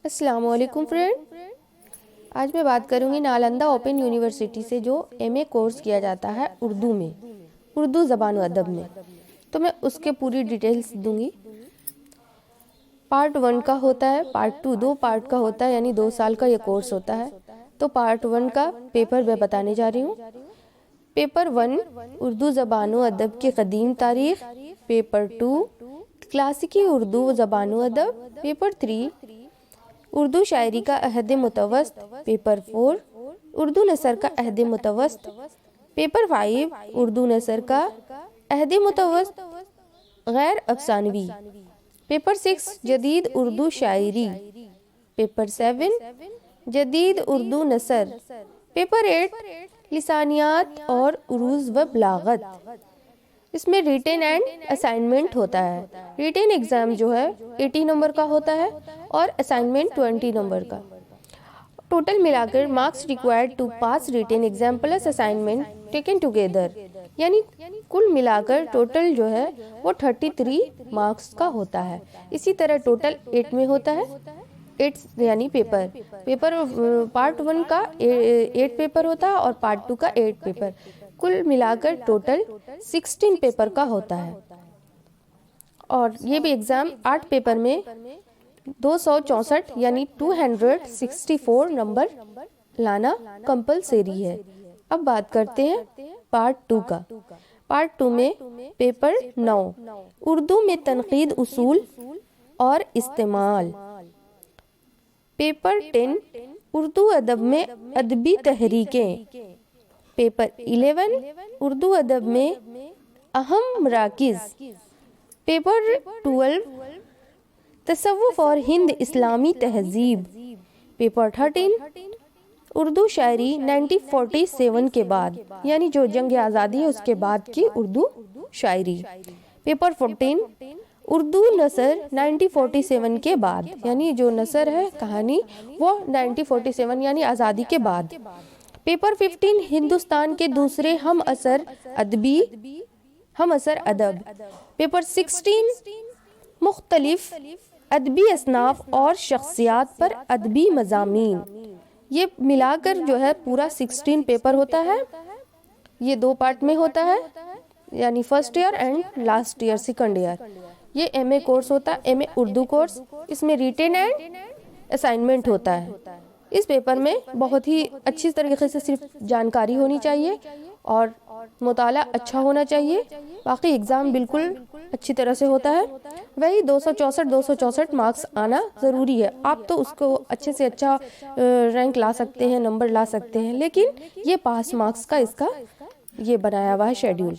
السلام علیکم فرینڈ، آج میں بات کروں گی نالندہ اوپن یونیورسٹی سے جو ایم اے کورس کیا جاتا ہے اردو میں، اردو زبان و ادب میں، تو میں اس کے پوری ڈیٹیلز دوں گی۔ پارٹ 1 کا ہوتا ہے، پارٹ 2 دو پارٹ کا ہوتا ہے، یعنی 2 سال کا یہ کورس ہوتا ہے۔ تو پارٹ 1 کا پیپر میں بتانے جا رہی ہوں۔ پیپر 1 اردو زبان و ادب کی قدیم تاریخ، پیپر 2 کلاسیکی اردو زبان و ادب، پیپر 3 اردو شاعری کا عہد متوسط، پیپر 4 اردو نثر کا عہد متوسط، پیپر 5 اردو نثر کا عہد متوسط غیر افسانوی، پیپر 6 جدید اردو شاعری، پیپر 7 جدید اردو نثر، پیپر 8 لسانیات اور عروض و بلاغت۔ اس میں ریٹن اینڈ اسائنمنٹ ہوتا ہے۔ ریٹن ایگزام جو ہے 80 نمبر کا ہوتا ہے اور اسائنمنٹ 20 نمبر کا۔ ٹوٹل ملا کر marks required to pass written exam plus assignment taken together, یعنی کل ملا کر ٹوٹل جو ہے وہ 33 مارکس کا ہوتا ہے۔ اسی طرح ٹوٹل 8 میں ہوتا ہے، 8 یعنی پیپر پارٹ 1 کا 8 پیپر ہوتا ہے اور پارٹ 2 کا 8 پیپر، کل ملا کر ٹوٹل 16 پیپر کا ہوتا ہے۔ اور یہ بھی ایگزام 8 پیپر میں 264 یعنی 264 نمبر لانا کمپلسری ہے۔ اب بات کرتے ہیں پارٹ 2 کا۔ پارٹ 2 میں پیپر 9 اردو میں تنقید اصول اور استعمال، پیپر 10 اردو ادب میں ادبی تحریکیں، پیپر 11 اردو ادب میں اہم مراکز، پیپر 12 تصوف اور ہند اسلامی تہذیب، پیپر 13 اردو شاعری 1947 کے بعد، یعنی جو جنگ آزادی ہے اس کے بعد کی اردو شاعری، پیپر 14 اردو نثر 1947 کے بعد، یعنی جو نثر ہے کہانی وہ 1947 یعنی آزادی کے بعد، پیپر 15 ہندوستان کے دوسرے ہم اثر ادب، پیپر 16 مختلف ادبی اصناف اور شخصیات پر ادبی مضامین۔ یہ ملا کر جو ہے پورا 16 پیپر ہوتا ہے۔ یہ 2 پارٹ میں ہوتا ہے، یعنی first year and last year second year. یہ ایم اے کورس ہوتا ہے، ایم اے اردو کورس۔ اس میں ریٹن اینڈ اسائنمنٹ ہوتا ہے۔ اس پیپر میں بہت ہی اچھی طریقے سے صرف جانکاری ہونی چاہیے اور مطالعہ اچھا ہونا چاہیے، باقی ایگزام بالکل اچھی طرح سے ہوتا ہے۔ وہی 264 مارکس آنا ضروری ہے۔ آپ تو اس کو اچھے سے اچھا رینک لا سکتے ہیں، نمبر لا سکتے ہیں، لیکن یہ پاس مارکس کا اس کا یہ بنایا ہوا ہے شیڈیول۔